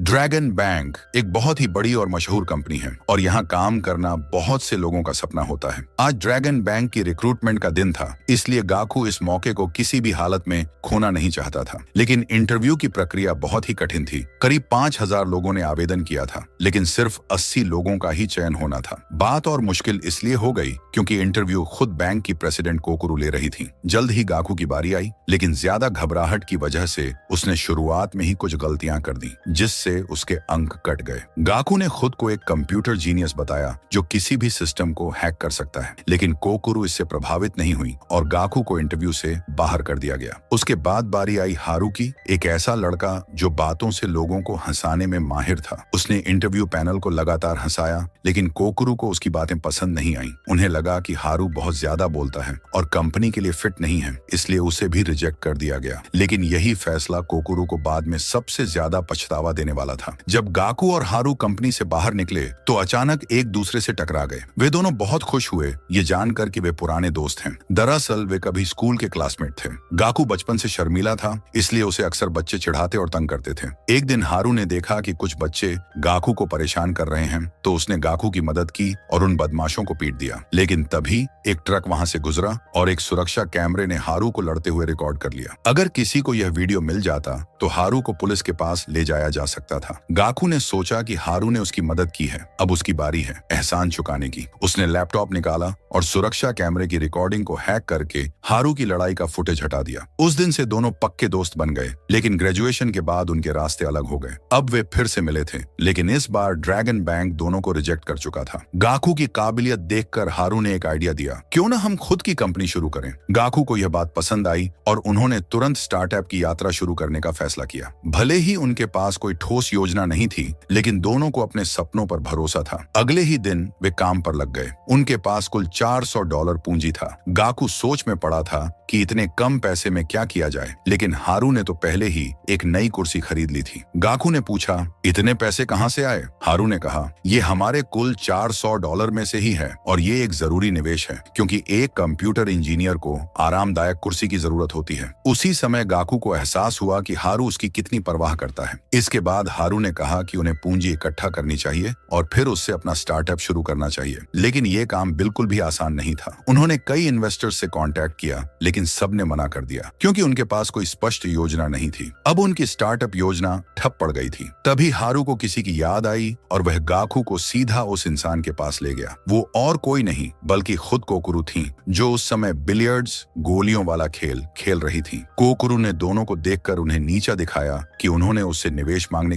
Dragon bank एक बहुत ही बड़ी और मशहूर कंपनी है और यहाँ काम करना बहुत से लोगों का सपना होता है। आज ड्रैगन बैंक की रिक्रूटमेंट का दिन था, इसलिए गाकू इस मौके को किसी भी हालत में खोना नहीं चाहता था। लेकिन इंटरव्यू की प्रक्रिया बहुत ही कठिन थी। करीब 5000 लोगों ने आवेदन किया था, लेकिन सिर्फ 80 लोगों का ही चयन होना था। बात और मुश्किल इसलिए हो गई क्योंकि इंटरव्यू खुद बैंक की प्रेसिडेंट कोकुरु ले रही थी। जल्द ही गाकू की बारी आई, लेकिन ज्यादा घबराहट की वजह से उसने शुरुआत में ही कुछ गलतियां कर दी, जिससे उसके अंक कट गए। गाकू ने खुद को एक कंप्यूटर जीनियस बताया जो किसी भी सिस्टम को हैक कर सकता है, लेकिन कोकुरु इससे प्रभावित नहीं हुई और गाकू को इंटरव्यू से बाहर कर दिया गया। उसके बाद बारी आई हारू की, एक ऐसा लड़का जो बातों से लोगों को हंसाने में माहिर था। उसने इंटरव्यू पैनल को लगातार हंसाया, लेकिन कोकुरु को उसकी बातें पसंद नहीं आईं। उन्हें लगा कि हारू बहुत ज्यादा बोलता है और कंपनी के लिए फिट नहीं है, इसलिए उसे भी रिजेक्ट कर दिया गया। लेकिन यही फैसला कोकुरु को बाद में सबसे ज्यादा पछतावा देने वाला था। जब गाकू और हारू कंपनी से बाहर निकले तो अचानक एक दूसरे से टकरा गए। वे दोनों बहुत खुश हुए ये जानकर कि वे पुराने दोस्त हैं। दरअसल वे कभी स्कूल के क्लासमेट थे। गाकू बचपन से शर्मीला था, इसलिए उसे अक्सर बच्चे चिढ़ाते और तंग करते थे। एक दिन हारू ने देखा कि कुछ बच्चे गाकू को परेशान कर रहे हैं, तो उसने गाकू की मदद की और उन बदमाशों को पीट दिया। लेकिन तभी एक ट्रक वहां से गुजरा और एक सुरक्षा कैमरे ने हारू को लड़ते हुए रिकॉर्ड कर लिया। अगर किसी को यह वीडियो मिल जाता तो हारू को पुलिस के पास ले जाया जा सकता था। गाकू ने सोचा कि हारू ने उसकी मदद की है, अब उसकी बारी है एहसान चुकाने की। उसने लैपटॉप निकाला और सुरक्षा कैमरे की रिकॉर्डिंग को हैक करके हारू की लड़ाई का फुटेज हटा दिया। उस दिन से दोनों पक्के दोस्त बन गए, लेकिन ग्रेजुएशन के बाद उनके रास्ते अलग हो गए। अब वे फिर से मिले थे, लेकिन इस बार ड्रैगन बैंक दोनों को रिजेक्ट कर चुका था। गाकू की काबिलियत देखकर हारू ने एक आइडिया दिया, क्यों ना हम खुद की कंपनी शुरू करें। गाकू को यह बात पसंद आई और उन्होंने तुरंत स्टार्टअप की यात्रा शुरू करने का फैसला किया। भले ही उनके पास कोई ठोस योजना नहीं थी, लेकिन दोनों को अपने सपनों पर भरोसा था। अगले ही दिन वे काम पर लग गए। उनके पास कुल $400 पूंजी था। गाकू सोच में पड़ा था कि इतने कम पैसे में क्या किया जाए, लेकिन हारू ने तो पहले ही एक नई कुर्सी खरीद ली थी। गाकू ने पूछा, इतने पैसे कहां से आए? हारू ने कहा, ये हमारे कुल $400 में से ही है और ये एक जरूरी निवेश है, क्योंकि एक कंप्यूटर इंजीनियर को आरामदायक कुर्सी की जरूरत होती है। उसी समय गाकू को एहसास हुआ कि हारू उसकी कितनी परवाह करता है। इसके बाद हारू ने कहा कि उन्हें पूंजी इकट्ठा करनी चाहिए और फिर उससे अपना स्टार्टअप शुरू करना चाहिए। लेकिन ये काम बिल्कुल भी आसान नहीं था। उन्होंने कई इन्वेस्टर्स से कांटेक्ट किया, लेकिन सबने मना कर दिया क्योंकि उनके पास कोई स्पष्ट योजना नहीं थी। अब उनकी स्टार्टअप योजना ठप पड़ गई थी। तभी हारू को किसी की याद आई और वह गाकू को सीधा उस इंसान के पास ले गया। वो और कोई नहीं बल्कि खुद कोकुरु थी, जो उस समय बिलियर्ड्स गोलियों वाला खेल खेल रही थी। कोकुरु ने दोनों को देखकर उन्हें नीचा दिखाया कि उन्होंने उससे निवेश मांगने